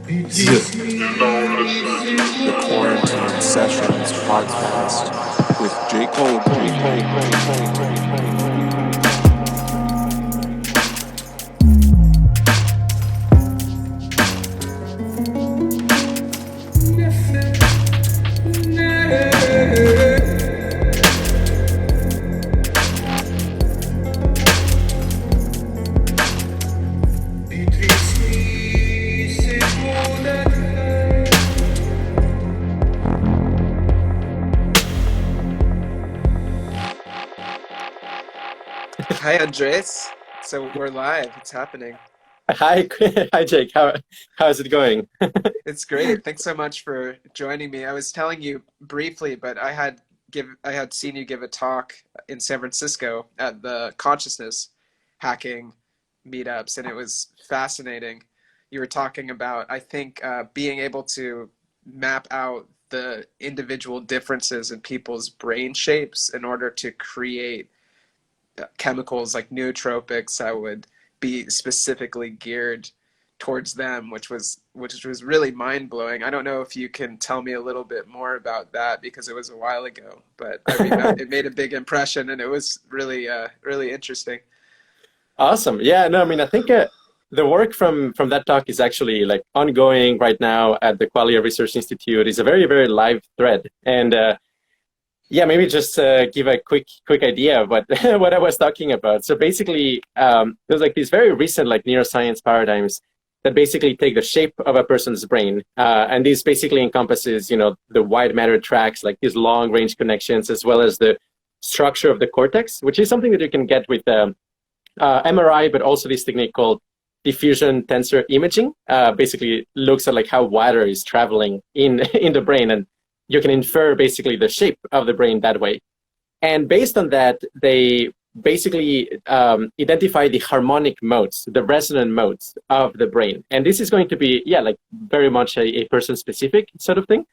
The Quarantine Sessions podcast with J. Cole. Hi, Andres. So we're live. It's happening. Hi, hi Jake. How's it going? It's great. Thanks so much for joining me. I was telling you briefly, but I had seen you give a talk in San Francisco at the consciousness hacking meetups, and it was fascinating. You were talking about, I think, being able to map out the individual differences in people's brain shapes in order to create chemicals like nootropics that would be specifically geared towards them, which was really mind blowing. I don't know if you can tell me a little bit more about that because it was a while ago, but I mean, it made a big impression and it was really interesting. Awesome. Yeah, no, I mean, I think the work from that talk is actually like ongoing right now at the Qualia Research Institute. It's a very, very live thread. And yeah, maybe just give a quick idea of what what I was talking about. So basically, there's like these very recent like neuroscience paradigms that basically take the shape of a person's brain, and this basically encompasses, you know, the wide matter tracks, like these long range connections, as well as the structure of the cortex, which is something that you can get with MRI, but also this technique called diffusion tensor imaging. Basically looks at like how water is traveling in in the brain, and you can infer basically the shape of the brain that way. And based on that, they basically identify the harmonic modes, the resonant modes of the brain. And this is going to be, yeah, like very much a person-specific sort of thing.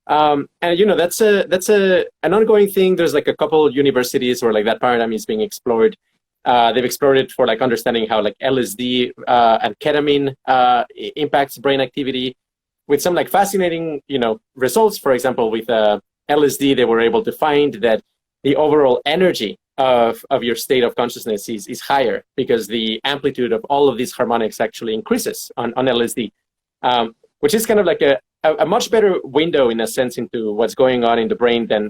And you know, that's an ongoing thing. There's like a couple universities where like that paradigm is being explored. They've explored it for like understanding how like LSD and ketamine impacts brain activity, with some like fascinating, you know, results. For example, with LSD, they were able to find that the overall energy of your state of consciousness is higher because the amplitude of all of these harmonics actually increases on LSD, which is kind of like a much better window in a sense into what's going on in the brain than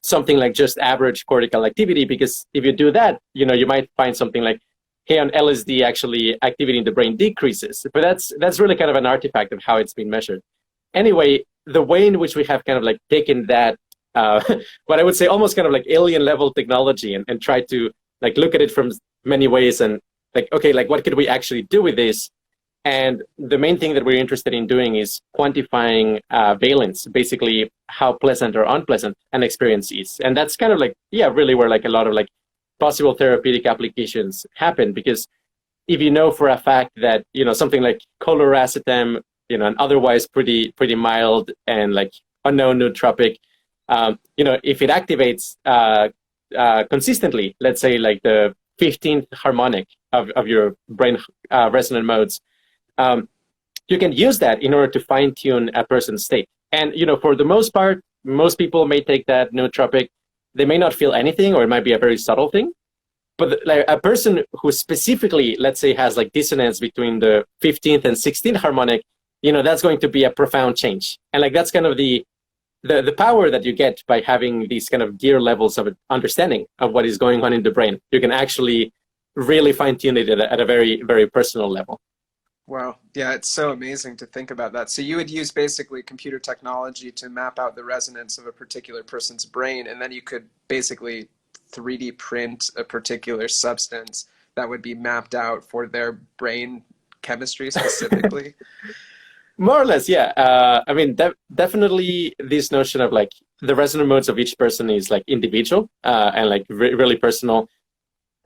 something like just average cortical activity. Because if you do that, you know, you might find something like, hey, on LSD, actually activity in the brain decreases. But that's really kind of an artifact of how it's been measured. Anyway, the way in which we have kind of like taken that, what I would say almost kind of like alien level technology and tried to like look at it from many ways and like, okay, like what could we actually do with this? And the main thing that we're interested in doing is quantifying valence, basically how pleasant or unpleasant an experience is. And that's kind of like, yeah, really where like a lot of like possible therapeutic applications happen. Because if you know for a fact that, you know, something like coloracetam, you know, an otherwise pretty mild and like unknown nootropic, you know, if it activates consistently, let's say like the 15th harmonic of your brain resonant modes, you can use that in order to fine tune a person's state. And, you know, for the most part, most people may take that nootropic. They may not feel anything, or it might be a very subtle thing. But like a person who specifically, let's say, has like dissonance between the 15th and 16th harmonic, you know, that's going to be a profound change. And like that's kind of the power that you get by having these kind of gear levels of understanding of what is going on in the brain. You can actually really fine tune it at a very, very personal level. Wow. Yeah, it's so amazing to think about that. So you would use basically computer technology to map out the resonance of a particular person's brain, and then you could basically 3D print a particular substance that would be mapped out for their brain chemistry specifically. More or less, yeah. I mean, definitely this notion of like the resonant modes of each person is like individual and like really personal.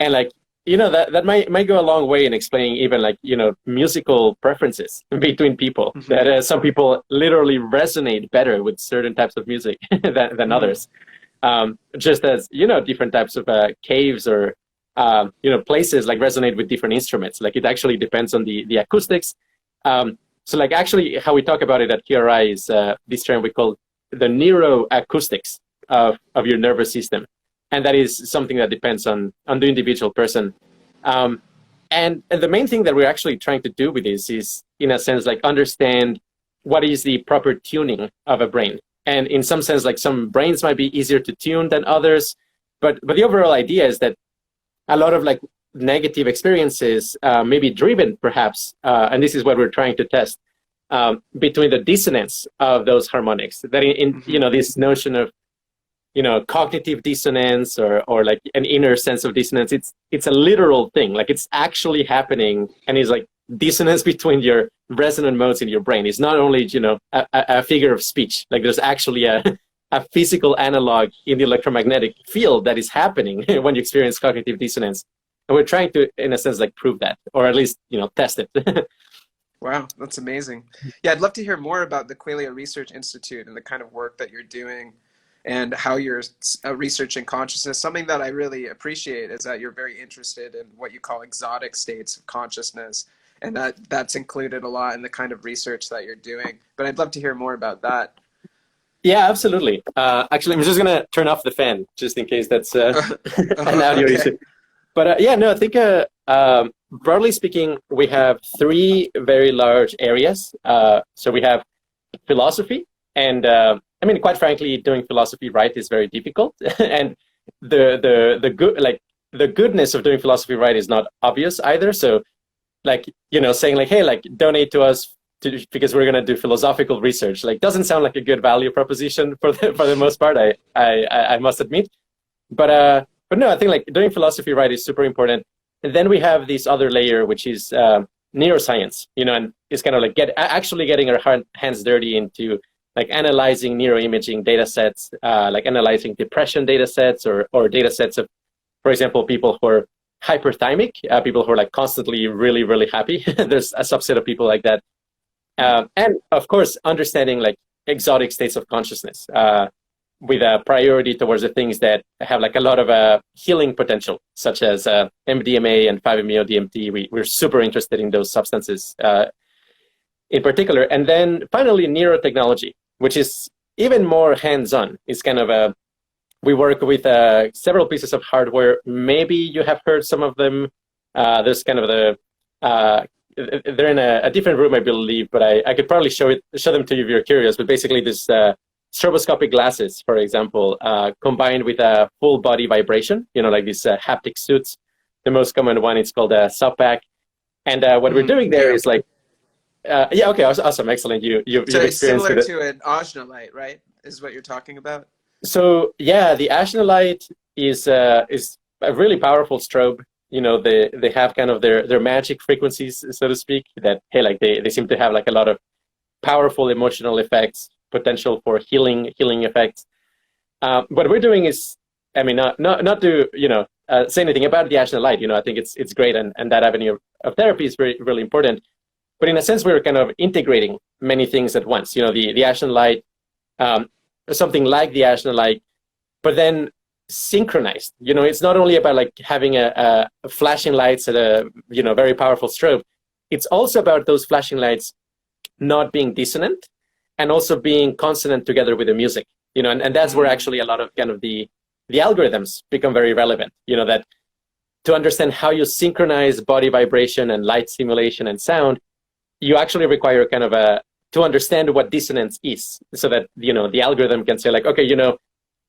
And like, you know, that might go a long way in explaining even like, you know, musical preferences between people. Mm-hmm. That some people literally resonate better with certain types of music than others. Just as, you know, different types of caves or, you know, places like resonate with different instruments. Like it actually depends on the acoustics. So like actually how we talk about it at QRI is this term we call the neuroacoustics of your nervous system. And that is something that depends on the individual person. And the main thing that we're actually trying to do with this is, in a sense, like understand what is the proper tuning of a brain. And in some sense, like some brains might be easier to tune than others. But the overall idea is that a lot of like negative experiences may be driven perhaps, and this is what we're trying to test, between the dissonance of those harmonics. That in you know, this notion of, you know, cognitive dissonance or like an inner sense of dissonance, it's a literal thing. Like it's actually happening, and it's like dissonance between your resonant modes in your brain. It's not only, you know, a figure of speech. Like there's actually a physical analog in the electromagnetic field that is happening when you experience cognitive dissonance. And we're trying to, in a sense, like prove that, or at least, you know, test it. Wow, that's amazing. Yeah, I'd love to hear more about the Qualia Research Institute and the kind of work that you're doing and how you're researching consciousness. Something that I really appreciate is that you're very interested in what you call exotic states of consciousness, and that's included a lot in the kind of research that you're doing. But I'd love to hear more about that. Yeah, absolutely. Actually, I'm just going to turn off the fan just in case that's an audio issue. But yeah, no, I think broadly speaking, we have three very large areas. So we have philosophy, and I mean, quite frankly, doing philosophy right is very difficult, and the goodness of doing philosophy right is not obvious either. So, like, you know, saying like, hey, like donate to us because we're gonna do philosophical research, like doesn't sound like a good value proposition for the most part. I must admit, but no, I think like doing philosophy right is super important. And then we have this other layer, which is neuroscience, you know, and it's kind of like actually getting our hands dirty into like analyzing neuroimaging data sets, like analyzing depression data sets or data sets of, for example, people who are hyperthymic, people who are like constantly really, really happy. There's a subset of people like that. And of course, understanding like exotic states of consciousness with a priority towards the things that have like a lot of healing potential, such as MDMA and 5-MeO-DMT. We're super interested in those substances in particular. And then finally, neurotechnology, which is even more hands-on. It's kind of we work with several pieces of hardware. Maybe you have heard some of them. There's kind of they're in a different room, I believe, but I could probably show them to you if you're curious. But basically, this stroboscopic glasses, for example, combined with a full body vibration, you know, like these haptic suits. The most common one is called a SUPAC. And what we're doing there is like, yeah, okay, awesome, excellent. You've experienced similar it. to an Ajna light, right? Is what you're talking about? So yeah, the Ajna light is a really powerful strobe. You know, they have kind of their magic frequencies, so to speak, that, hey, like they seem to have like a lot of powerful emotional effects, potential for healing effects. What we're doing is, I mean, not to, you know, say anything about the Ajna light. You know, I think it's great, and that avenue of therapy is very, really important. But in a sense, we're kind of integrating many things at once. You know, the Ajna light, something like the Ajna light, but then synchronized. You know, it's not only about like having a flashing lights at a, you know, very powerful strobe. It's also about those flashing lights not being dissonant and also being consonant together with the music. You know, and that's where actually a lot of kind of the algorithms become very relevant. You know, that to understand how you synchronize body vibration and light simulation and sound, you actually require kind of to understand what dissonance is, so that, you know, the algorithm can say like, okay, you know,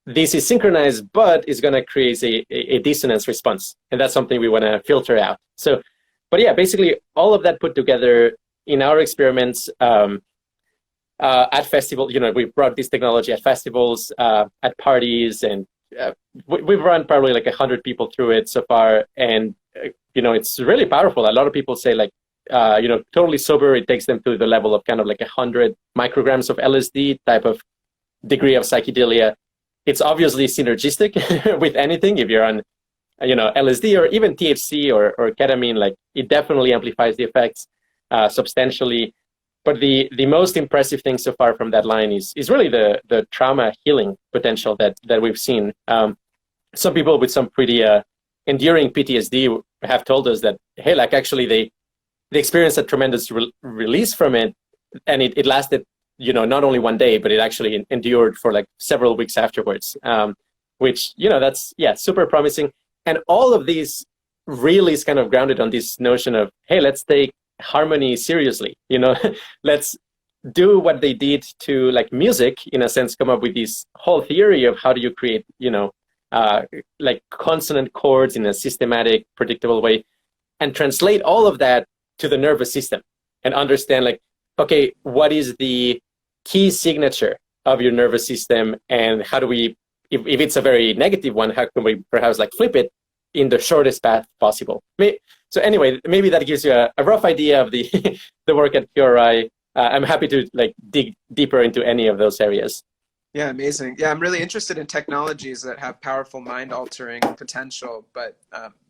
this is synchronized, but it's going to create a dissonance response. And that's something we want to filter out. So, but yeah, basically all of that put together in our experiments at festivals. You know, we brought this technology at festivals, at parties, and we've run probably like 100 people through it so far. And, you know, it's really powerful. A lot of people say like, you know, totally sober, it takes them to the level of kind of like 100 micrograms of LSD type of degree of psychedelia. It's obviously synergistic with anything. If you're on, you know, LSD or even THC or ketamine, like it definitely amplifies the effects substantially. But the most impressive thing so far from that line is really the trauma healing potential that we've seen. Some people with some pretty enduring PTSD have told us that, hey, like actually they experience a tremendous release from it, and it lasted, not only one day, but it actually endured for like several weeks afterwards, which, that's, super promising. And all of these really is kind of grounded on this notion of, hey, let's take harmony seriously, let's do what they did to like music, in a sense, come up with this whole theory of how do you create, like consonant chords in a systematic, predictable way, and translate all of that to the nervous system and understand like, okay, what is the key signature of your nervous system, and how do we, if it's a very negative one, how can we perhaps like flip it in the shortest path possible? So anyway, maybe that gives you a rough idea of the the work at QRI. I'm happy to like dig deeper into any of those areas. Yeah, amazing. Yeah, I'm really interested in technologies that have powerful mind-altering potential, but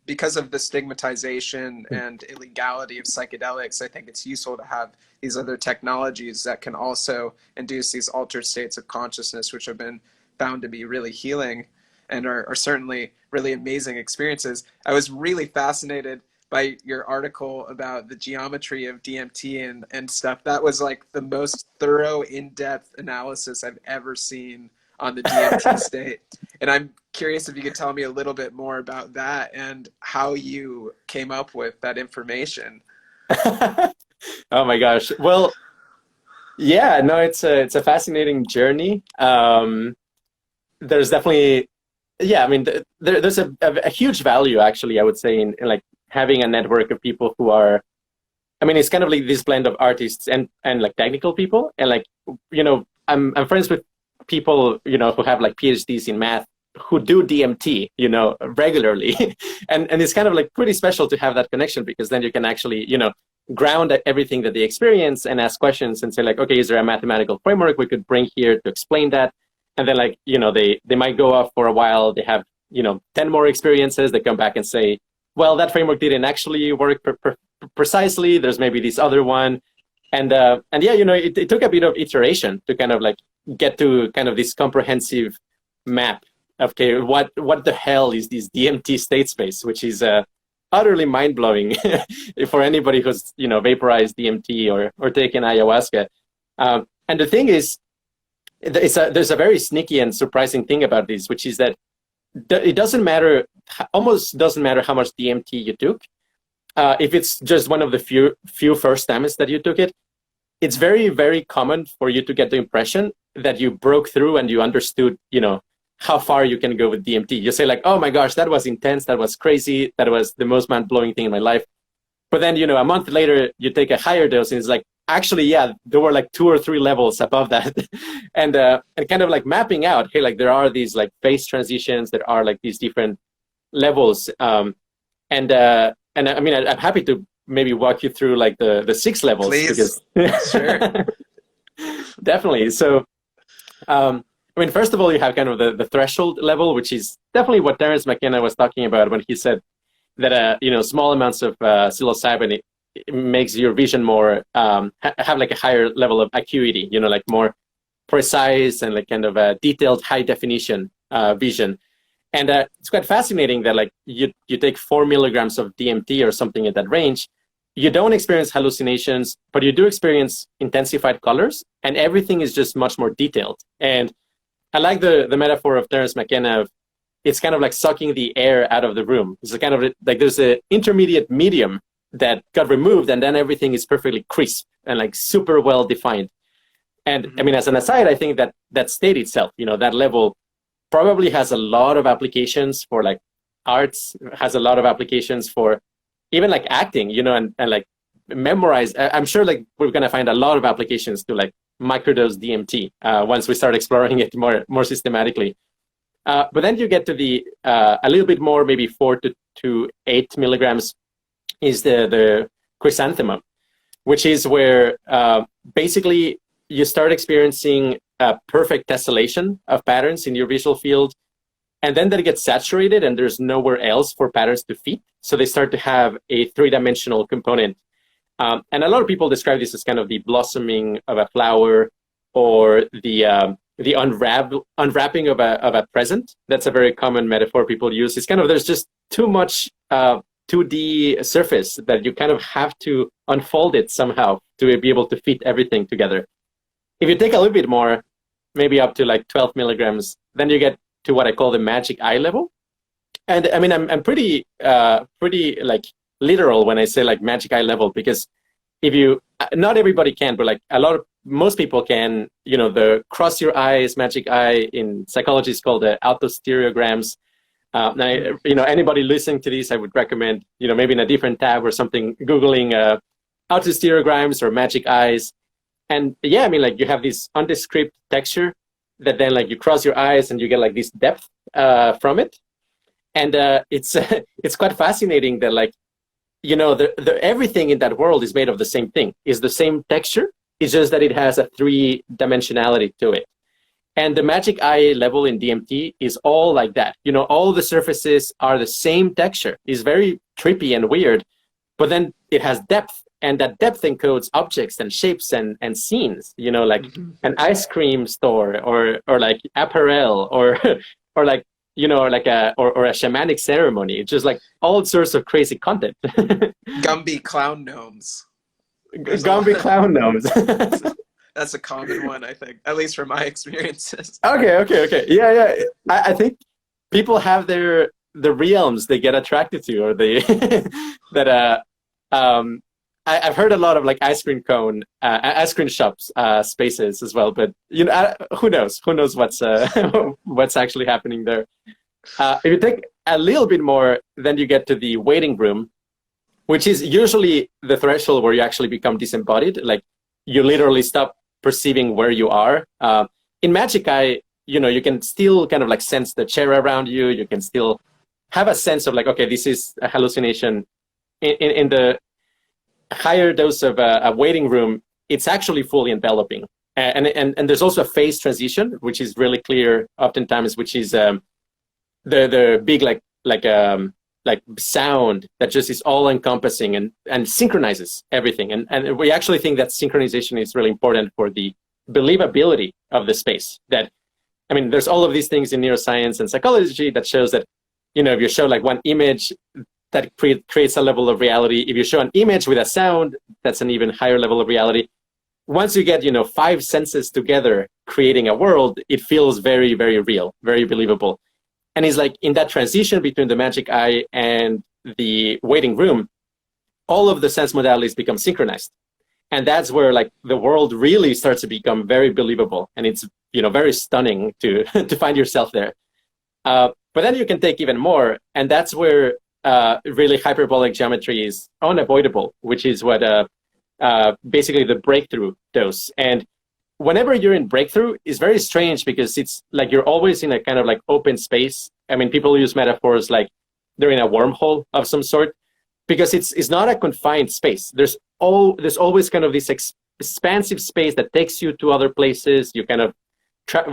because of the stigmatization and illegality of psychedelics, I think it's useful to have these other technologies that can also induce these altered states of consciousness, which have been found to be really healing and are certainly really amazing experiences. I was really fascinated by your article about the geometry of DMT and stuff. That was like the most thorough, in-depth analysis I've ever seen on the DMT state. And I'm curious if you could tell me a little bit more about that and how you came up with that information. Oh my gosh. Well, yeah, no, it's a fascinating journey. There's definitely, I mean, there's a huge value, actually, I would say, in like having a network of people who are, I mean, it's kind of like this blend of artists and like technical people. And like, I'm friends with people, who have like PhDs in math who do DMT, regularly. and it's kind of like pretty special to have that connection, because then you can actually, ground everything that they experience and ask questions and say like, okay, is there a mathematical framework we could bring here to explain that? And then like, they might go off for a while, they have, 10 more experiences, they come back and say, well, that framework didn't actually work precisely. There's maybe this other one. And yeah, it took a bit of iteration to kind of like get to kind of this comprehensive map of, okay, what the hell is this DMT state space, which is utterly mind-blowing for anybody who's, vaporized DMT or taken ayahuasca. And the thing is, there's a very sneaky and surprising thing about this, which is that it doesn't matter, almost doesn't matter how much DMT you took. If it's just one of the few first times that you took it, it's very, very common for you to get the impression that you broke through and you understood, how far you can go with DMT. You say like, oh my gosh, that was intense, that was crazy, that was the most mind-blowing thing in my life. But then, a month later, you take a higher dose and it's like, actually, yeah, there were like 2 or 3 levels above that. and kind of like mapping out, hey, like there are these like phase transitions, there are like these different levels. And I mean, I'm happy to maybe walk you through like the 6 levels. Please. Because Sure. Definitely. So, I mean, first of all, you have kind of the threshold level, which is definitely what Terence McKenna was talking about when he said that, small amounts of psilocybin, it makes your vision more, have like a higher level of acuity, like more precise and like kind of a detailed, high definition vision. And it's quite fascinating that like you take 4 milligrams of DMT or something in that range, you don't experience hallucinations, but you do experience intensified colors, and everything is just much more detailed. And I like the metaphor of Terence McKenna of, it's kind of like sucking the air out of the room. It's kind of like there's an intermediate medium that got removed, and then everything is perfectly crisp and like super well defined. And I mean, as an aside, I think that state itself, that level probably has a lot of applications for like arts, has a lot of applications for even like acting, and like memorize. I'm sure like we're going to find a lot of applications to like microdose DMT once we start exploring it more systematically. But then you get to the a little bit more, maybe 4 to 8 milligrams is the chrysanthemum, which is where basically you start experiencing a perfect tessellation of patterns in your visual field, and then that gets saturated and there's nowhere else for patterns to fit. So they start to have a 3-dimensional component. And a lot of people describe this as kind of the blossoming of a flower, or the unwrapping of a present. That's a very common metaphor people use. It's kind of, there's just too much 2D surface that you kind of have to unfold it somehow to be able to fit everything together. If you take a little bit more, maybe up to like 12 milligrams, then you get to what I call the magic eye level. And I mean, I'm pretty like literal when I say like magic eye level, because if you, not everybody can, but like most people can, the cross your eyes magic eye in psychology is called the autostereograms. Now, anybody listening to this, I would recommend, maybe in a different tab or something, Googling autostereograms or magic eyes. And yeah, I mean, like you have this undescript texture that then like you cross your eyes and you get like this depth from it. And it's quite fascinating that like, everything in that world is made of the same thing, is the same texture. It's just that it has a 3-dimensionality to it. And the magic eye level in DMT is all like that. All the surfaces are the same texture. It's very trippy and weird, but then it has depth, and that depth encodes objects and shapes and scenes, like an ice cream store or like apparel or like, or a shamanic ceremony. It's just like all sorts of crazy content. Gumby clown gnomes. Gumby clown gnomes. That's a common one, I think, at least from my experiences. Okay. Yeah. I think people have the realms they get attracted to, or they that I've heard a lot of like ice cream shops spaces as well, but who knows what's actually happening there. If you take a little bit more, then you get to the waiting room, which is usually the threshold where you actually become disembodied. Like you literally stop perceiving where you are. In magic eye, you can still kind of like sense the chair around you. You can still have a sense of like, okay, this is a hallucination. In the higher dose of a waiting room, it's actually fully enveloping. And there's also a phase transition, which is really clear oftentimes, which is the big like sound that just is all encompassing and synchronizes everything. And we actually think that synchronization is really important for the believability of the space. That, I mean, there's all of these things in neuroscience and psychology that shows that, if you show like one image, that creates a level of reality. If you show an image with a sound, that's an even higher level of reality. Once you get, 5 senses together creating a world, it feels very, very real, very believable. And it's like in that transition between the magic eye and the waiting room, all of the sense modalities become synchronized. And that's where like the world really starts to become very believable. And it's, very stunning to find yourself there. But then you can take even more. And that's where really hyperbolic geometry is unavoidable, which is what basically the breakthrough dose. And whenever you're in breakthrough, it's very strange because it's like you're always in a kind of like open space. I mean, people use metaphors like they're in a wormhole of some sort, because it's not a confined space. There's always kind of this expansive space that takes you to other places. You kind of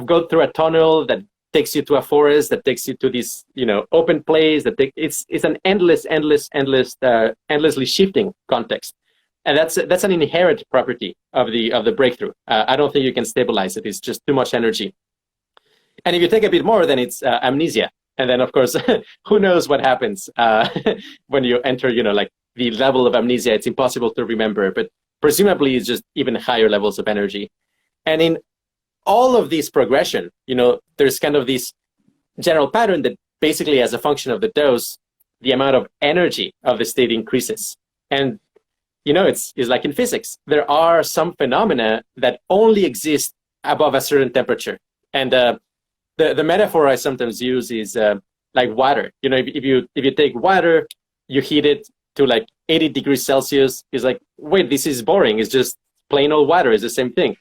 go through a tunnel that takes you to a forest, that takes you to this, open place. It's an endlessly shifting context. And that's an inherent property of the breakthrough. I don't think you can stabilize it. It's just too much energy. And if you take a bit more, then it's amnesia. And then, of course, who knows what happens when you enter, like the level of amnesia. It's impossible to remember, but presumably it's just even higher levels of energy. And in all of this progression, there's kind of this general pattern that basically, as a function of the dose, the amount of energy of the state increases. And it's like in physics. There are some phenomena that only exist above a certain temperature. And the metaphor I sometimes use is like water. If you take water, you heat it to like 80 degrees Celsius. It's like, wait, this is boring. It's just plain old water. It's the same thing.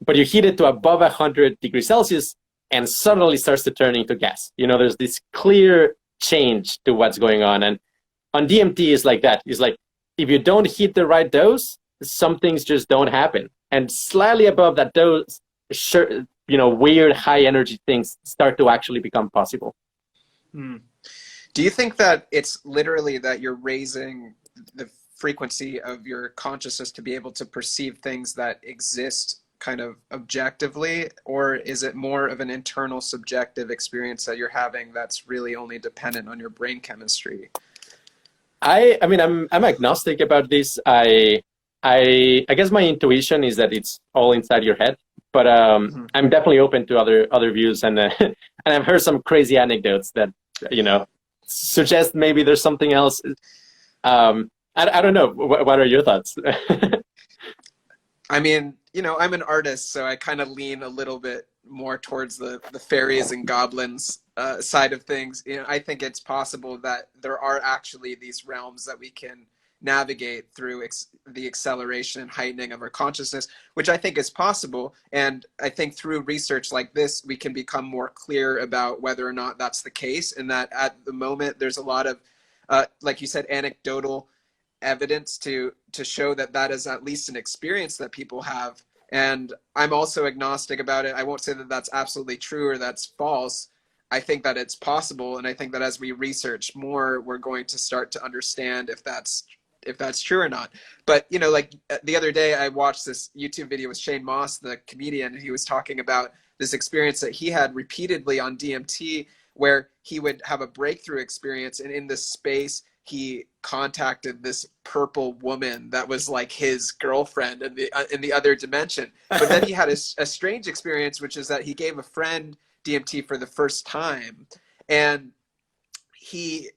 But you heat it to above 100 degrees Celsius, and suddenly starts to turn into gas. There's this clear change to what's going on. And on DMT, it's like that. It's like, if you don't hit the right dose, some things just don't happen. And slightly above that dose, sure, weird high energy things start to actually become possible. Do you think that it's literally that you're raising the frequency of your consciousness to be able to perceive things that exist kind of objectively, or is it more of an internal subjective experience that you're having that's really only dependent on your brain chemistry? I mean, I'm agnostic about this. I I guess my intuition is that it's all inside your head, but Mhm. I'm definitely open to other views, and and I've heard some crazy anecdotes that suggest maybe there's something else. I don't know. What are your thoughts? I mean, I'm an artist, so I kind of lean a little bit more towards the fairies and goblins side of things. I think it's possible that there are actually these realms that we can navigate through the acceleration and heightening of our consciousness, which I think is possible. And I think through research like this, we can become more clear about whether or not that's the case, and that at the moment there's a lot of, like you said, anecdotal evidence to show that that is at least an experience that people have. And I'm also agnostic about it. I won't say that that's absolutely true or that's false. I think that it's possible, and I think that as we research more, we're going to start to understand if that's true or not. But like the other day, I watched this YouTube video with Shane Moss, the comedian. He was talking about this experience that he had repeatedly on DMT, where he would have a breakthrough experience, and in this space he contacted this purple woman that was like his girlfriend in the other dimension. But then he had a strange experience, which is that he gave a friend DMT for the first time, and he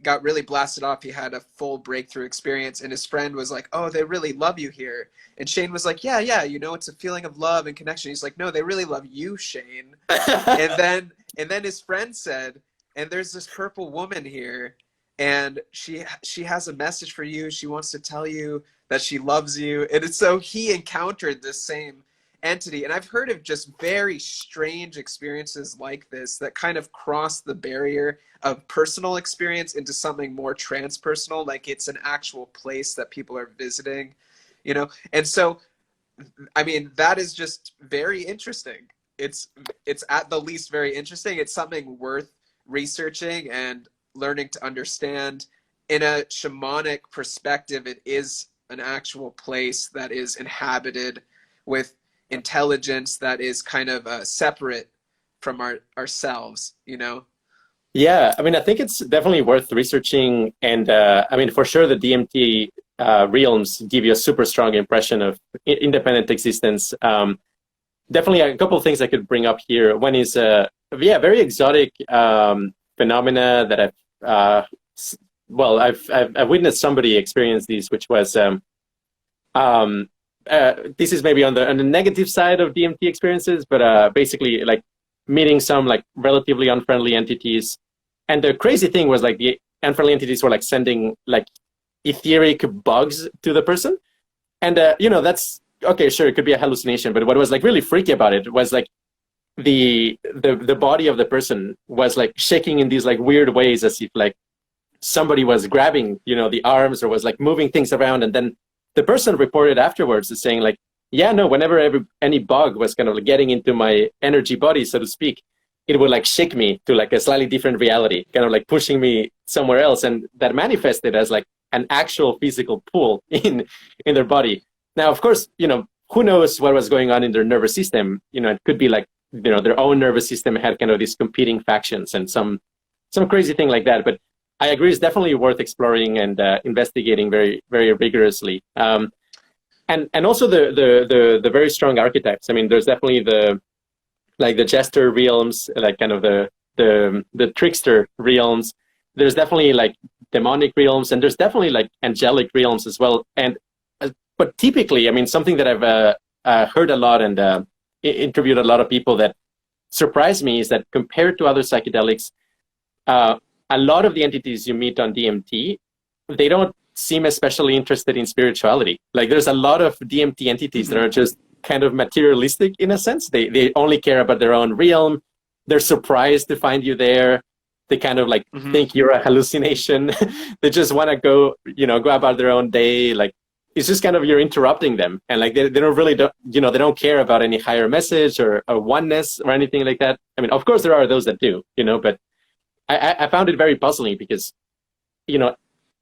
got really blasted off. He had a full breakthrough experience, and his friend was like, "Oh, they really love you here." And Shane was like, "Yeah, it's a feeling of love and connection." He's like, "No, they really love you, Shane." and then his friend said, "And there's this purple woman here, and she has a message for you. She wants to tell you that she loves you." And so he encountered this same entity. And I've heard of just very strange experiences like this that kind of cross the barrier of personal experience into something more transpersonal, like it's an actual place that people are visiting, And so, I mean, that is just very interesting. It's at the least very interesting. It's something worth researching and learning to understand. In a shamanic perspective, it is an actual place that is inhabited with intelligence that is kind of separate from ourselves, Yeah, I mean, I think it's definitely worth researching, and I mean, for sure, the DMT realms give you a super strong impression of independent existence. Definitely, a couple of things I could bring up here. One is, very exotic phenomena that I've witnessed somebody experience these, which was this is maybe on the negative side of DMT experiences, but basically like meeting some like relatively unfriendly entities. And the crazy thing was like the unfriendly entities were like sending like etheric bugs to the person. And, that's okay, sure, it could be a hallucination. But what was like really freaky about it was like the body of the person was like shaking in these like weird ways, as if like somebody was grabbing, the arms, or was like moving things around. And then the person reported afterwards as saying like, yeah, no, whenever any bug was kind of like getting into my energy body, so to speak, it would like shake me to like a slightly different reality, kind of like pushing me somewhere else. And that manifested as like an actual physical pull in their body. Now, of course, who knows what was going on in their nervous system? It could be like, their own nervous system had kind of these competing factions and some crazy thing like that. But I agree, it's definitely worth exploring and investigating very, very rigorously. And also the very strong archetypes. I mean, there's definitely the jester realms, like kind of the trickster realms. There's definitely like demonic realms, and there's definitely like angelic realms as well. And but typically, I mean, something that I've heard a lot and interviewed a lot of people that surprised me is that compared to other psychedelics, a lot of the entities you meet on DMT, they don't seem especially interested in spirituality. Like there's a lot of DMT entities that are just kind of materialistic in a sense. They only care about their own realm. They're surprised to find you there. They kind of like think you're a hallucination. They just want to go about their own day. Like it's just kind of, you're interrupting them. And like they don't really, they don't care about any higher message or oneness or anything like that. I mean, of course there are those that do, but I found it very puzzling because,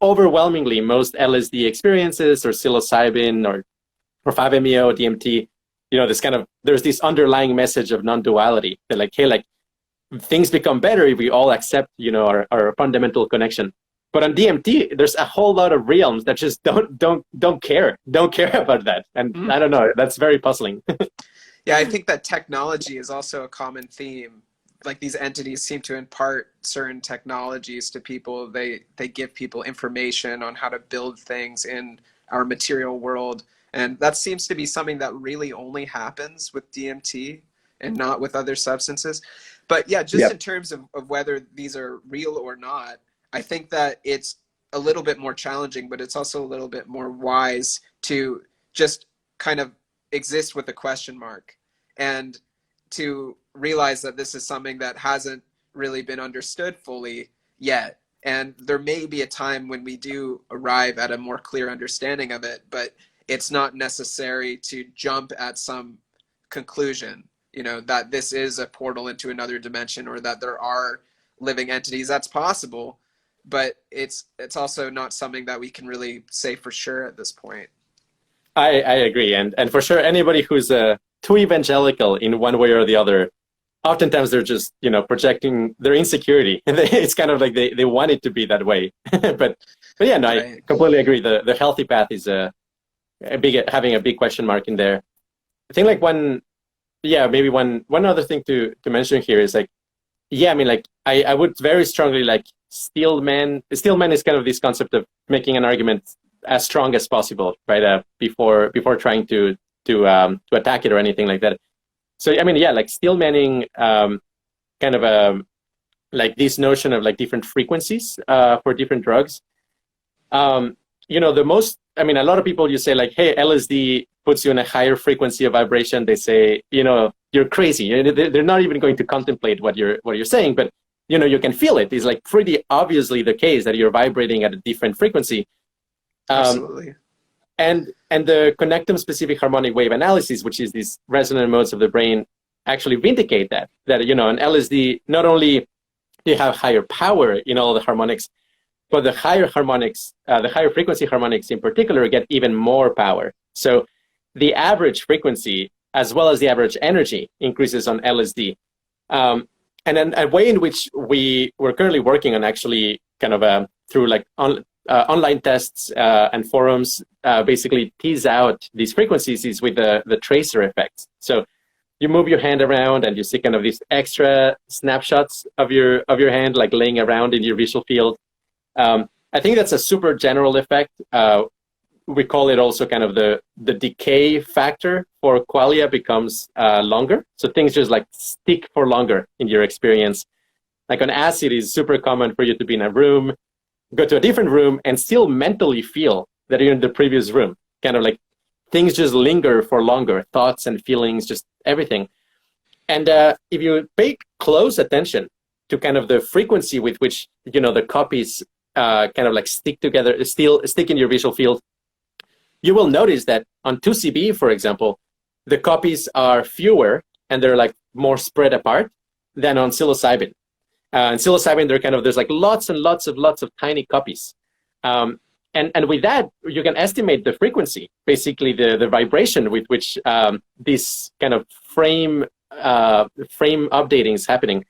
overwhelmingly most LSD experiences or psilocybin or 5-MeO, DMT, there's this underlying message of non-duality. That like, hey, like things become better if we all accept, our fundamental connection. But on DMT, there's a whole lot of realms that just don't care about that. And I don't know, that's very puzzling. Yeah, I think that technology is also a common theme. Like these entities seem to impart certain technologies to people. They give people information on how to build things in our material world. And that seems to be something that really only happens with DMT and not with other substances. But yeah, just in terms of whether these are real or not, I think that it's a little bit more challenging, but it's also a little bit more wise to just kind of exist with a question mark and to realize that this is something that hasn't really been understood fully yet. And there may be a time when we do arrive at a more clear understanding of it, but it's not necessary to jump at some conclusion, you know, that this is a portal into another dimension or that there are living entities. That's possible, but it's also not something that we can really say for sure at this point. I agree. And for sure, anybody who's too evangelical in one way or the other, oftentimes they're just, you know, projecting their insecurity. It's kind of like they want it to be that way. but yeah, no, I completely agree. The healthy path is having a big question mark in there. I think like one other thing to mention here is like, yeah, I mean, like I would very strongly like Steelman is kind of this concept of making an argument as strong as possible, right? Before trying to attack it or anything like that. So I mean, yeah, like Steelmaning, kind of like this notion of like different frequencies for different drugs. You know, a lot of people, you say like, hey, LSD puts you in a higher frequency of vibration. They say, you know, you're crazy. They're not even going to contemplate what you're saying, but you know, you can feel it. It's like pretty obviously the case that you're vibrating at a different frequency. Absolutely. And the connectum specific harmonic wave analysis, which is these resonant modes of the brain, actually vindicate that you know, an LSD, not only do you have higher power in all the harmonics, but the higher harmonics, the higher frequency harmonics in particular, get even more power. So the average frequency as well as the average energy increases on LSD. And then a way in which we're currently working on, actually kind of through like online tests and forums, basically tease out these frequencies is with the tracer effects. So you move your hand around and you see kind of these extra snapshots of your hand, like laying around in your visual field. I think that's a super general effect. We call it also kind of the decay factor for qualia becomes longer. So things just like stick for longer in your experience. Like on acid, it's super common for you to be in a room, go to a different room, and still mentally feel that you're in the previous room. Kind of like things just linger for longer, thoughts and feelings, just everything. And if you pay close attention to kind of the frequency with which, you know, the copies kind of like stick together, stick in your visual field, you will notice that on 2CB, for example, the copies are fewer and they're like more spread apart than on psilocybin. And psilocybin, there's like lots and lots of tiny copies. And with that, you can estimate the frequency, basically the vibration with which this kind of frame updating is happening.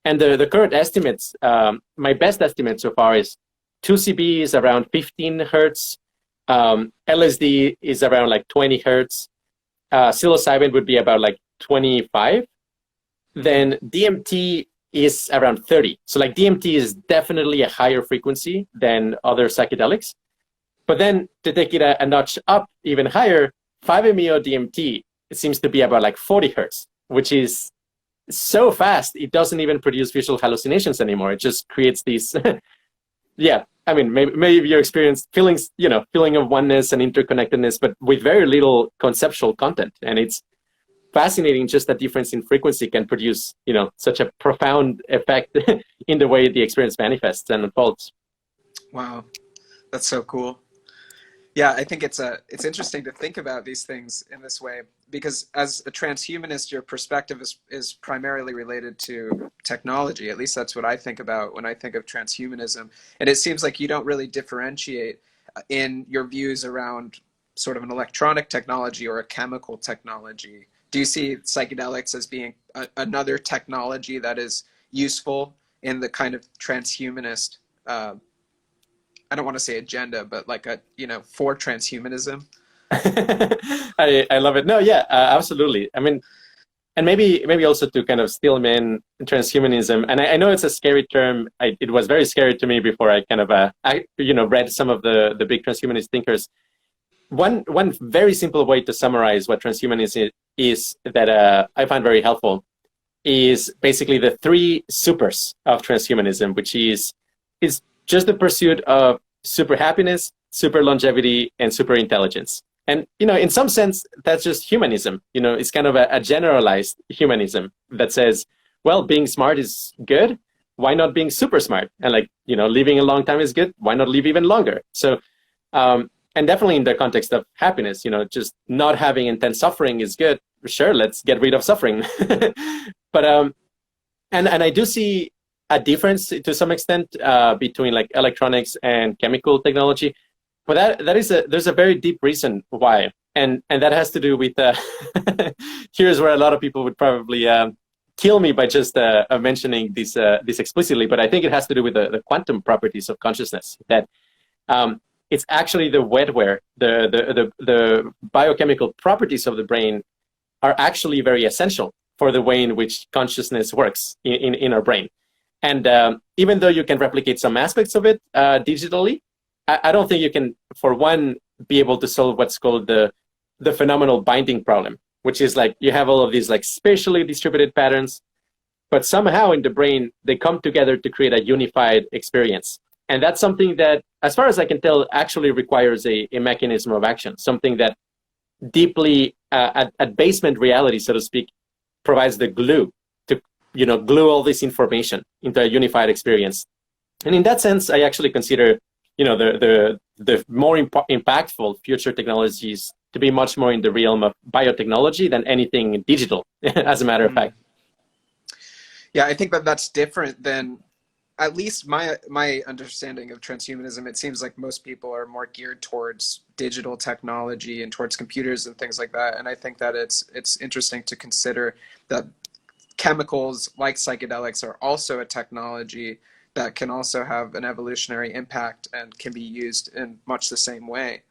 And the current estimates, my best estimate so far is 2CB is around 15 hertz. LSD is around like 20 hertz. Psilocybin would be about like 25. Then DMT is around 30. So like DMT is definitely a higher frequency than other psychedelics. But then to take it a notch up even higher, 5-MeO DMT, it seems to be about like 40 hertz, which is so fast, it doesn't even produce visual hallucinations anymore. It just creates these, yeah, I mean, maybe you experience feelings, you know, feeling of oneness and interconnectedness, but with very little conceptual content. And it's fascinating just that difference in frequency can produce, you know, such a profound effect in the way the experience manifests and unfolds. Wow, that's so cool. Yeah, I think it's interesting to think about these things in this way, because as a transhumanist, your perspective is primarily related to technology. At least that's what I think about when I think of transhumanism. And it seems like you don't really differentiate in your views around sort of an electronic technology or a chemical technology. Do you see psychedelics as being another technology that is useful in the kind of transhumanist I don't want to say agenda, but like a, for transhumanism. I love it. No, yeah, absolutely. I mean, and maybe also to kind of steel man transhumanism. And I know it's a scary term. It was very scary to me before I kind of read some of the big transhumanist thinkers. One very simple way to summarize what transhumanism is that I find very helpful is basically the three supers of transhumanism, which is just the pursuit of super happiness, super longevity, and super intelligence. And, in some sense, that's just humanism. It's kind of a generalized humanism that says, well, being smart is good. Why not being super smart? And living a long time is good. Why not live even longer? So, and definitely in the context of happiness, just not having intense suffering is good. Sure, let's get rid of suffering. But, and I do see a difference to some extent between like electronics and chemical technology. But there's a very deep reason why, and that has to do with here's where a lot of people would probably kill me by just mentioning this explicitly. But I think it has to do with the quantum properties of consciousness. That it's actually the wetware, the biochemical properties of the brain are actually very essential for the way in which consciousness works in our brain. And even though you can replicate some aspects of it digitally, I don't think you can, for one, be able to solve what's called the phenomenal binding problem, which is like you have all of these like spatially distributed patterns, but somehow in the brain, they come together to create a unified experience. And that's something that, as far as I can tell, actually requires a mechanism of action, something that deeply, at basement reality, so to speak, provides the glue to, glue all this information into a unified experience. And in that sense, I actually consider the more impactful future technologies to be much more in the realm of biotechnology than anything digital, as a matter of fact. Yeah, I think that's different than, at least my understanding of transhumanism. It seems like most people are more geared towards digital technology and towards computers and things like that. And I think that it's interesting to consider that chemicals like psychedelics are also a technology that can also have an evolutionary impact and can be used in much the same way.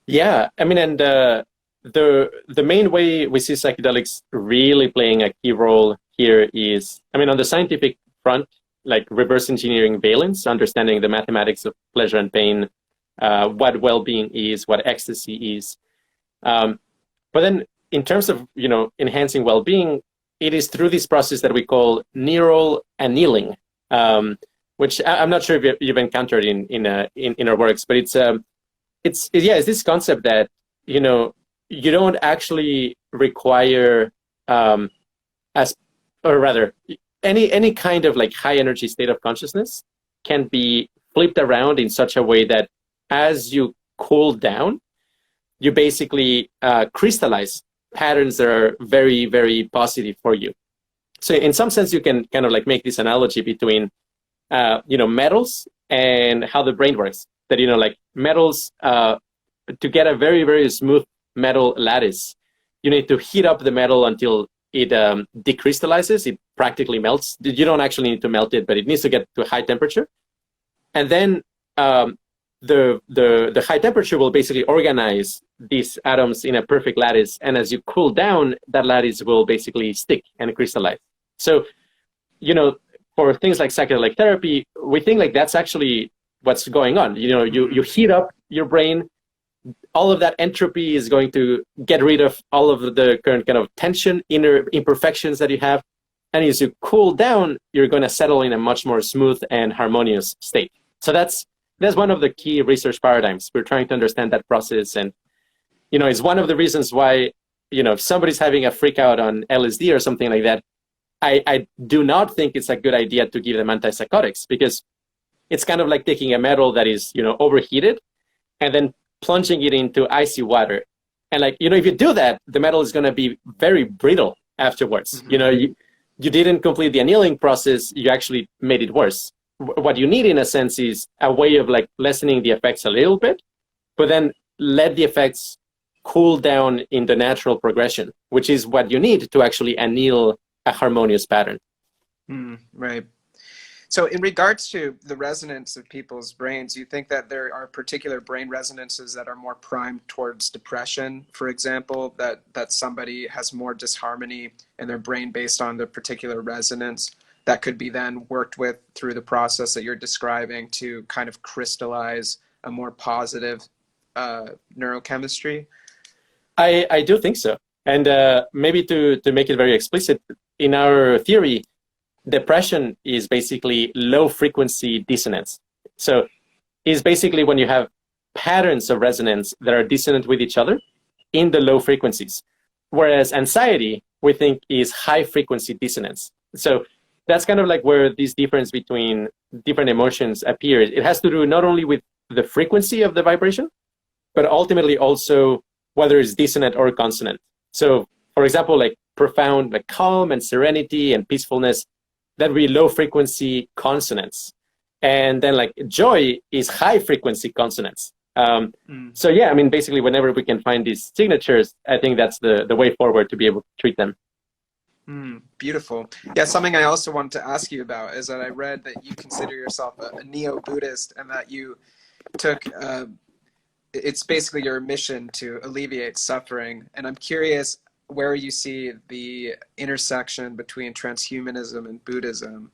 Yeah, I mean, and the main way we see psychedelics really playing a key role here is, I mean, on the scientific front, like reverse engineering valence, understanding the mathematics of pleasure and pain, what well-being is, what ecstasy is. But then in terms of, enhancing well-being, it is through this process that we call neural annealing, which I'm not sure if you've encountered in our works, but it's this concept that, you don't actually require, any kind of like high energy state of consciousness can be flipped around in such a way that as you cool down, you basically crystallize patterns that are very, very positive for you. So in some sense, you can kind of like make this analogy between, metals and how the brain works. That, like metals, to get a very, very smooth metal lattice, you need to heat up the metal until it decrystallizes, it practically melts. You don't actually need to melt it, but it needs to get to a high temperature. And then the high temperature will basically organize these atoms in a perfect lattice. And as you cool down, that lattice will basically stick and crystallize. So, for things like psychedelic therapy, we think like that's actually what's going on. You heat up your brain, all of that entropy is going to get rid of all of the current kind of tension, inner imperfections that you have. And as you cool down, you're going to settle in a much more smooth and harmonious state. So that's one of the key research paradigms. We're trying to understand that process. And, it's one of the reasons why, if somebody's having a freak out on LSD or something like that, I do not think it's a good idea to give them antipsychotics, because it's kind of like taking a metal that is, overheated and then plunging it into icy water. And like, if you do that, the metal is going to be very brittle afterwards. Mm-hmm. You didn't complete the annealing process, you actually made it worse. What you need in a sense is a way of like lessening the effects a little bit, but then let the effects cool down in the natural progression, which is what you need to actually anneal a harmonious pattern. Right. So in regards to the resonance of people's brains, you think that there are particular brain resonances that are more primed towards depression, for example, that somebody has more disharmony in their brain based on the particular resonance that could be then worked with through the process that you're describing to kind of crystallize a more positive neurochemistry? I do think so. And maybe to make it very explicit, in our theory, depression is basically low frequency dissonance. So it's basically when you have patterns of resonance that are dissonant with each other in the low frequencies. Whereas anxiety, we think, is high frequency dissonance. So that's kind of like where this difference between different emotions appears. It has to do not only with the frequency of the vibration, but ultimately also whether it's dissonant or consonant. So for example, like profound, like calm and serenity and peacefulness, that would be low frequency consonants. And then like joy is high frequency consonants. So yeah, I mean, basically whenever we can find these signatures, I think that's the way forward to be able to treat them. Beautiful. Yeah, something I also wanted to ask you about is that I read that you consider yourself a neo-Buddhist and that you took, it's basically your mission to alleviate suffering. And I'm curious where you see the intersection between transhumanism and Buddhism,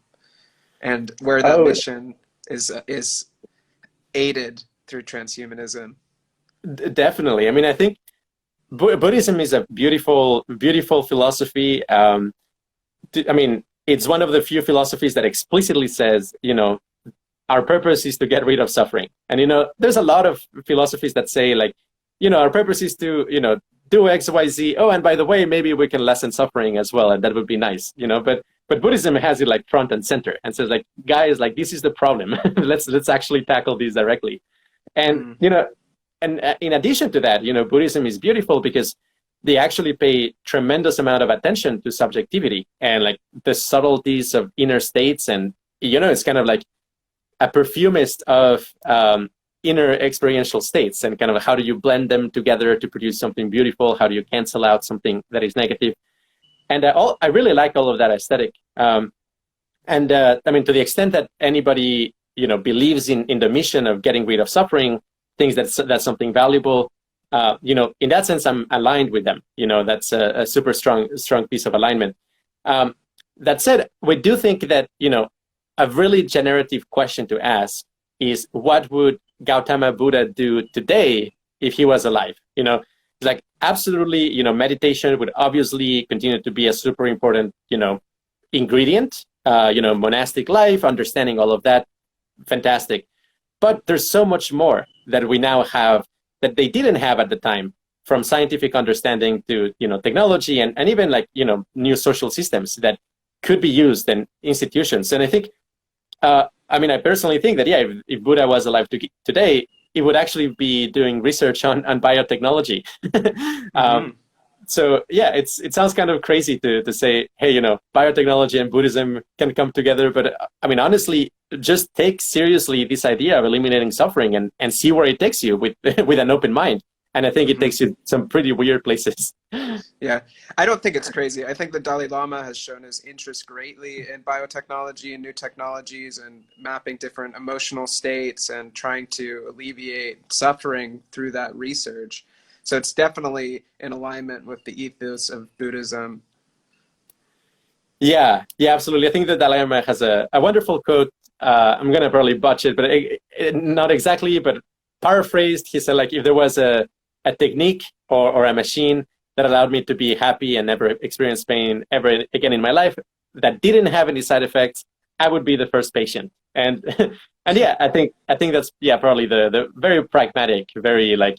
and where that mission is aided through transhumanism. Definitely. I mean, I think Buddhism is a beautiful, beautiful philosophy. I mean, it's one of the few philosophies that explicitly says, you know, our purpose is to get rid of suffering. And, you know, there's a lot of philosophies that say, like, you know, our purpose is to, you know, do X, Y, Z. Oh, and by the way, maybe we can lessen suffering as well, and that would be nice, you know. But Buddhism has it like front and center and says, like, guys, like, this is the problem. let's actually tackle this directly. And you know, and in addition to that, you know, Buddhism is beautiful because they actually pay tremendous amount of attention to subjectivity and like the subtleties of inner states, and you know, it's kind of like a perfumist of inner experiential states, and kind of how do you blend them together to produce something beautiful? How do you cancel out something that is negative? And I really like all of that aesthetic. I mean, to the extent that anybody, you know, believes in the mission of getting rid of suffering, thinks that's something valuable, you know, in that sense, I'm aligned with them. You know, that's a super strong piece of alignment. That said, we do think that, you know, a really generative question to ask is, what would Gautama Buddha do today if he was alive? You know, it's like, absolutely, you know, meditation would obviously continue to be a super important, you know, ingredient, you know, monastic life, understanding all of that, fantastic. But there's so much more that we now have that they didn't have at the time, from scientific understanding to, you know, technology and even like, you know, new social systems that could be used in institutions. And I think, I mean, I personally think that, yeah, if Buddha was alive today, he would actually be doing research on biotechnology. So yeah, it sounds kind of crazy to say, hey, you know, biotechnology and Buddhism can come together. But I mean, honestly, just take seriously this idea of eliminating suffering and see where it takes you with an open mind. And I think it takes you some pretty weird places. Yeah, I don't think it's crazy. I think the Dalai Lama has shown his interest greatly in biotechnology and new technologies and mapping different emotional states and trying to alleviate suffering through that research. So it's definitely in alignment with the ethos of Buddhism. Yeah, absolutely. I think the Dalai Lama has a wonderful quote. I'm going to probably butch it, but not exactly, but paraphrased. He said, like, if there was a technique or a machine that allowed me to be happy and never experience pain ever again in my life, that didn't have any side effects, I would be the first patient. And and yeah, I think that's, yeah, probably the very pragmatic, very like,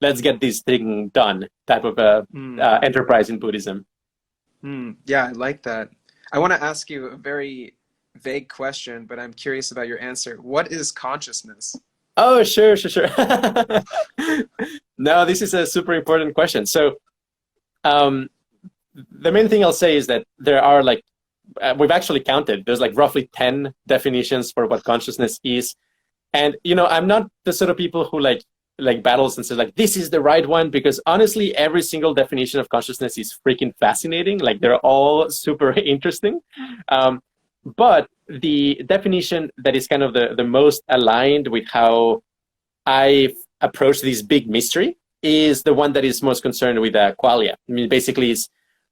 let's get this thing done type of enterprise in Buddhism. Yeah, I like that. I want to ask you a very vague question, but I'm curious about your answer. What is consciousness? Oh, sure. No, this is a super important question. So the main thing I'll say is that there are like, we've actually counted, there's like roughly 10 definitions for what consciousness is. And, you know, I'm not the sort of people who like battles and says like, this is the right one, because honestly, every single definition of consciousness is freaking fascinating. Like, they're all super interesting. But the definition that is kind of the most aligned with how I approach this big mystery is the one that is most concerned with qualia. I mean, basically, it's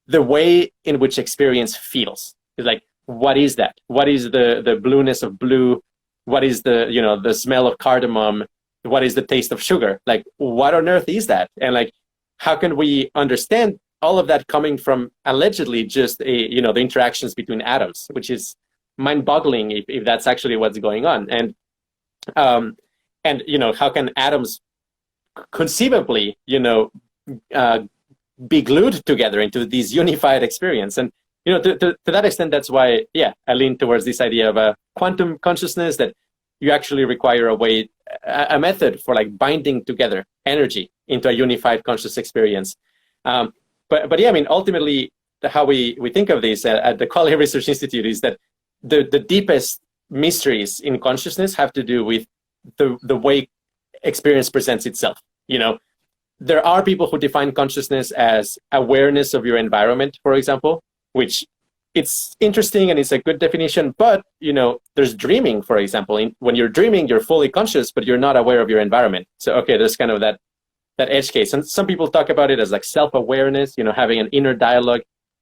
the way in which experience feels. It's like, what is that? What is the blueness of blue? What is the smell of cardamom? What is the taste of sugar? Like, what on earth is that? And like, how can we understand all of that coming from allegedly just the interactions between atoms, which is mind-boggling if that's actually what's going on. And how can atoms conceivably be glued together into this unified experience? And to that extent, that's why I lean towards this idea of a quantum consciousness, that you actually require a method for like binding together energy into a unified conscious experience. But yeah, I mean, ultimately, how we think of this at the Qualia Research Institute is that the deepest mysteries in consciousness have to do with the way experience presents itself. There are people who define consciousness as awareness of your environment, for example, which it's interesting and it's a good definition, but there's dreaming, for example. When you're dreaming, you're fully conscious, but you're not aware of your environment. So okay, there's kind of that edge case. And some people talk about it as like self-awareness, having an inner dialogue.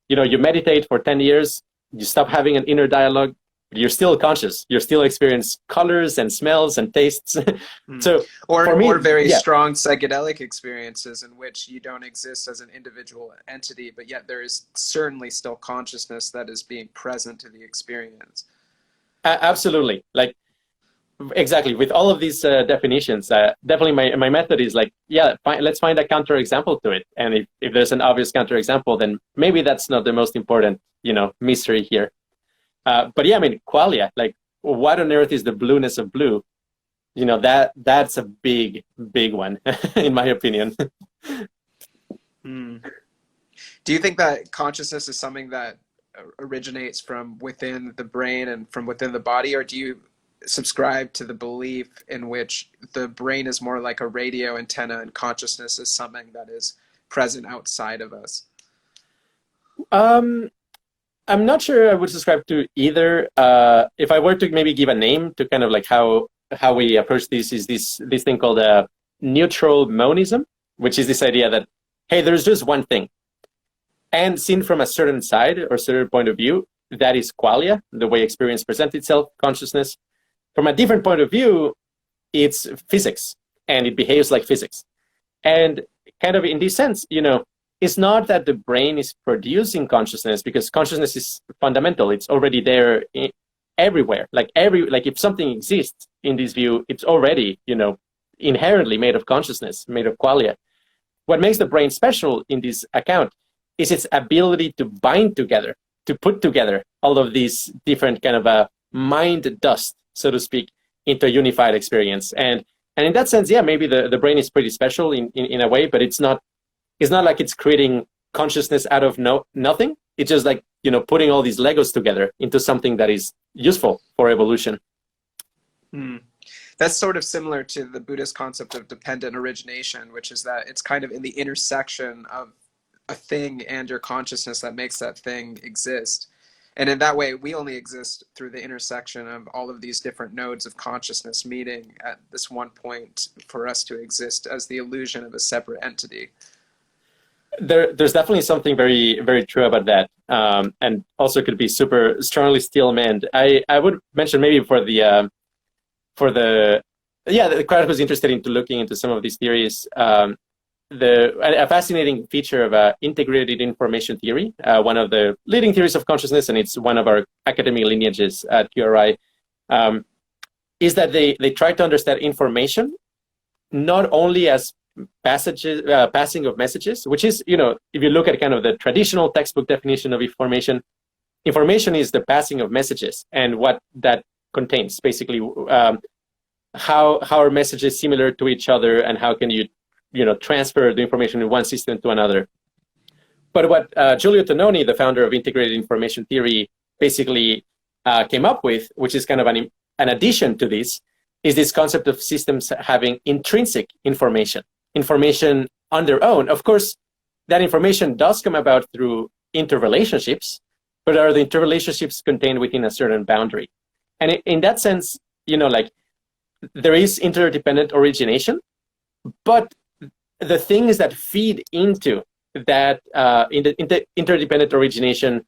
You meditate for 10 years, you stop having an inner dialogue, but you're still conscious. You still experience colors and smells and tastes. So or very strong psychedelic experiences in which you don't exist as an individual entity, but yet there is certainly still consciousness that is being present to the experience. Absolutely. Like, exactly. With all of these definitions, definitely my method is like, let's find a counterexample to it. And if there's an obvious counterexample, then maybe that's not the most important, mystery here. But yeah, I mean, qualia, like, what on earth is the blueness of blue? That's a big one, in my opinion. Do you think that consciousness is something that originates from within the brain and from within the body, or do you subscribe to the belief in which the brain is more like a radio antenna and consciousness is something that is present outside of us? I'm not sure I would subscribe to either. If I were to maybe give a name to kind of like how we approach this, is this thing called neutral monism, which is this idea that, hey, there's just one thing. And seen from a certain side or certain point of view, that is qualia, the way experience presents itself, consciousness. From a different point of view, it's physics, and it behaves like physics. And kind of in this sense, it's not that the brain is producing consciousness, because consciousness is fundamental. It's already there everywhere. Like if something exists in this view, it's already, inherently made of consciousness, made of qualia. What makes the brain special in this account is its ability to bind together, to put together all of these different kind of mind dust, so to speak, into a unified experience. And in that sense, maybe the brain is pretty special in a way, but it's not like it's creating consciousness out of nothing. It's just like, putting all these Legos together into something that is useful for evolution. That's sort of similar to the Buddhist concept of dependent origination, which is that it's kind of in the intersection of a thing and your consciousness that makes that thing exist. And in that way, we only exist through the intersection of all of these different nodes of consciousness meeting at this one point for us to exist as the illusion of a separate entity. There's definitely something very, very true about that, and also could be super strongly steel manned. I would mention maybe for the crowd who's interested into looking into some of these theories, a fascinating feature of integrated information theory, one of the leading theories of consciousness, and it's one of our academic lineages at QRI, is that they try to understand information not only as passing of messages, which is, if you look at kind of the traditional textbook definition of information is the passing of messages and what that contains, basically, how are messages similar to each other, and how can you transfer the information in one system to another. But what Giulio Tononi, the founder of integrated information theory, basically came up with, which is kind of an addition to this, is this concept of systems having intrinsic information on their own. Of course, that information does come about through interrelationships, but are the interrelationships contained within a certain boundary? And in that sense, like there is interdependent origination, but the things that feed into that interdependent origination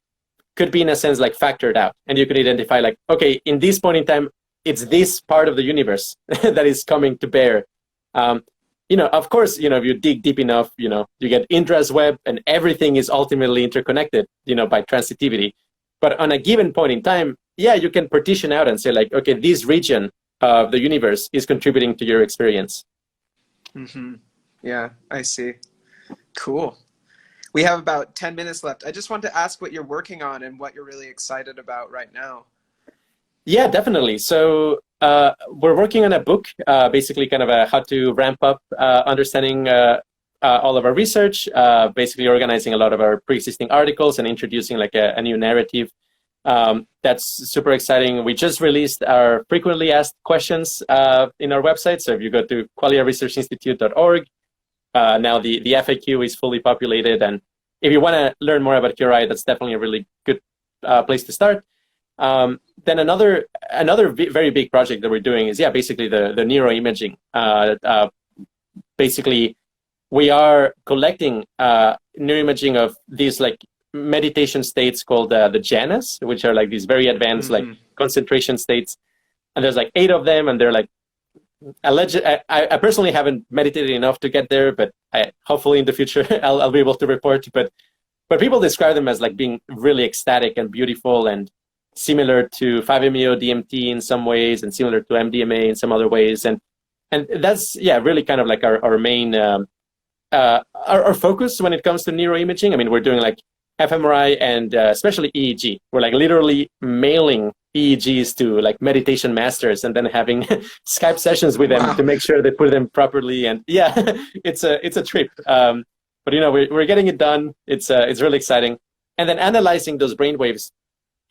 could be in a sense like factored out, and you could identify like, okay, in this point in time, it's this part of the universe that is coming to bear. Of course, if you dig deep enough, you get Indra's web, and everything is ultimately interconnected, by transitivity. But on a given point in time, yeah, you can partition out and say like, okay, this region of the universe is contributing to your experience. Mm-hmm. Yeah, I see. Cool. We have about 10 minutes left. I just want to ask what you're working on and what you're really excited about right now. Yeah, definitely. So we're working on a book, basically kind of how to ramp up understanding all of our research, basically organizing a lot of our pre-existing articles and introducing like a new narrative. That's super exciting. We just released our frequently asked questions in our website. So if you go to qualiaresearchinstitute.org, now the FAQ is fully populated. And if you want to learn more about QRI, that's definitely a really good place to start. Then another very big project that we're doing is, basically the neuroimaging. Basically, we are collecting neuroimaging of these like meditation states called the jhanas, which are like these very advanced like concentration states. And there's like 8 of them, and they're like alleged. I personally haven't meditated enough to get there, but hopefully in the future I'll be able to report. But people describe them as like being really ecstatic and beautiful and similar to 5-MeO DMT in some ways, and similar to MDMA in some other ways, and that's really kind of like our main our focus when it comes to neuroimaging. I mean, we're doing like fMRI and especially EEG. We're like literally mailing EEGs to like meditation masters and then having Skype sessions with them to make sure they put them properly. And it's a trip. But we're getting it done. It's really exciting. And then analyzing those brainwaves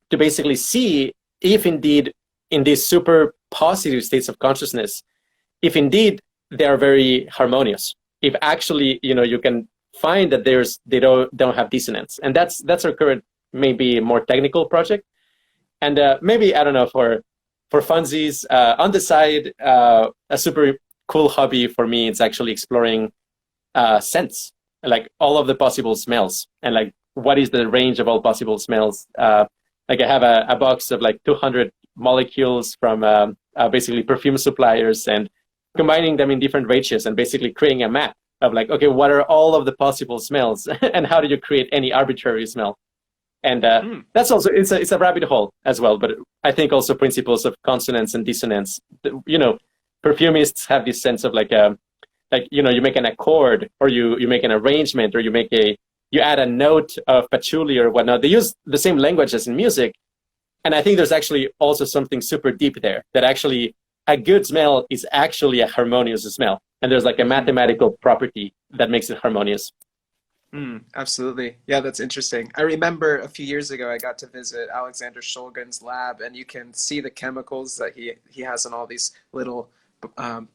to basically see if indeed in these super positive states of consciousness, if indeed they are very harmonious, if actually you can find that they don't have dissonance. And that's our current, maybe more technical project. And maybe, I don't know, for funsies, on the side, a super cool hobby for me, it's actually exploring scents, like all of the possible smells, and like what is the range of all possible smells. Like I have a box of like 200 molecules from basically perfume suppliers, and combining them in different ratios and basically creating a map of like, okay, what are all of the possible smells and how do you create any arbitrary smell? And that's also, it's a rabbit hole as well. But I think also principles of consonance and dissonance, perfumists have this sense of like, you make an accord, or you make an arrangement, or you add a note of patchouli or whatnot. They use the same language as in music. And I think there's actually also something super deep there, that actually a good smell is actually a harmonious smell. And there's like a mathematical property that makes it harmonious. Absolutely. Yeah, that's interesting. I remember a few years ago, I got to visit Alexander Shulgin's lab, and you can see the chemicals that he has in all these little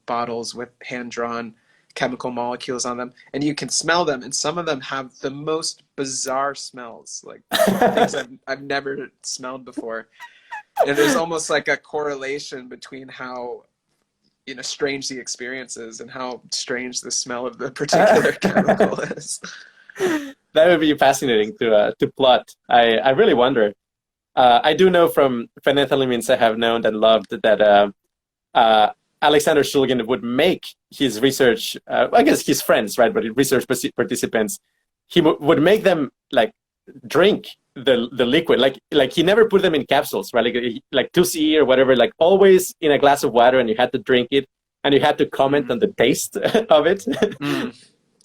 bottles with hand-drawn chemical molecules on them, and you can smell them, and some of them have the most bizarre smells, like things I've never smelled before. And there's almost like a correlation between how strange the experience is and how strange the smell of the particular chemical is. That would be fascinating to plot. I really wonder. I do know from phenethylamines I have known and loved that Alexander Shulgin would make his research, I guess his friends, right, but research participants, he would make them like drink the liquid, like he never put them in capsules, right, like 2CE or whatever, like always in a glass of water, and you had to drink it, and you had to comment on the taste of it.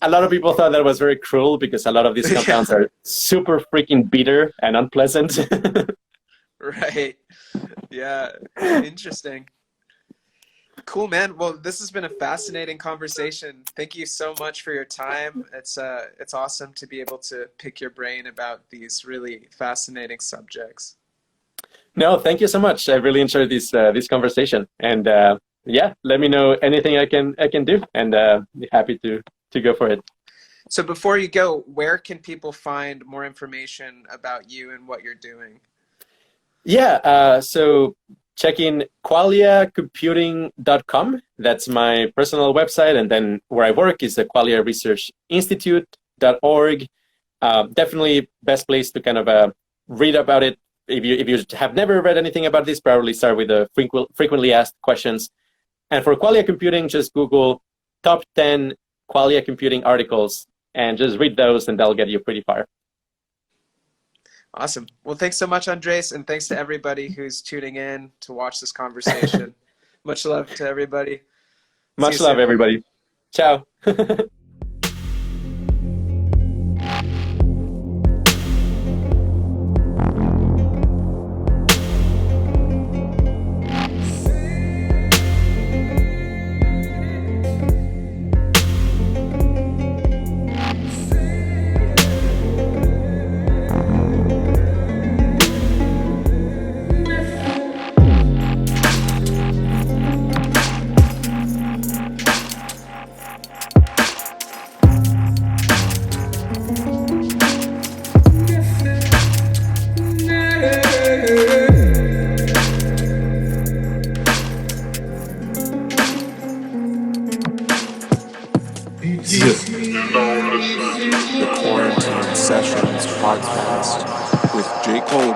A lot of people thought that was very cruel, because a lot of these compounds are super freaking bitter and unpleasant. Right. Yeah. Interesting. Cool, man. Well, this has been a fascinating conversation. Thank you so much for your time. It's awesome to be able to pick your brain about these really fascinating subjects. No, thank you so much. I really enjoyed this conversation, and let me know anything I can do, and happy to go for it. So before you go, where can people find more information about you and what you're doing? Yeah, so check in qualiacomputing.com. That's my personal website. And then where I work is the Qualia Research Institute.org. Definitely best place to kind of read about it. If you have never read anything about this, probably start with the frequently asked questions. And for Qualia Computing, just Google top 10 Qualia Computing articles and just read those, and that'll get you pretty far. Awesome. Well, thanks so much, Andres, and thanks to everybody who's tuning in to watch this conversation. Much love to everybody. Much love, everybody. Ciao. Quarantine Sessions podcast with J. Cole.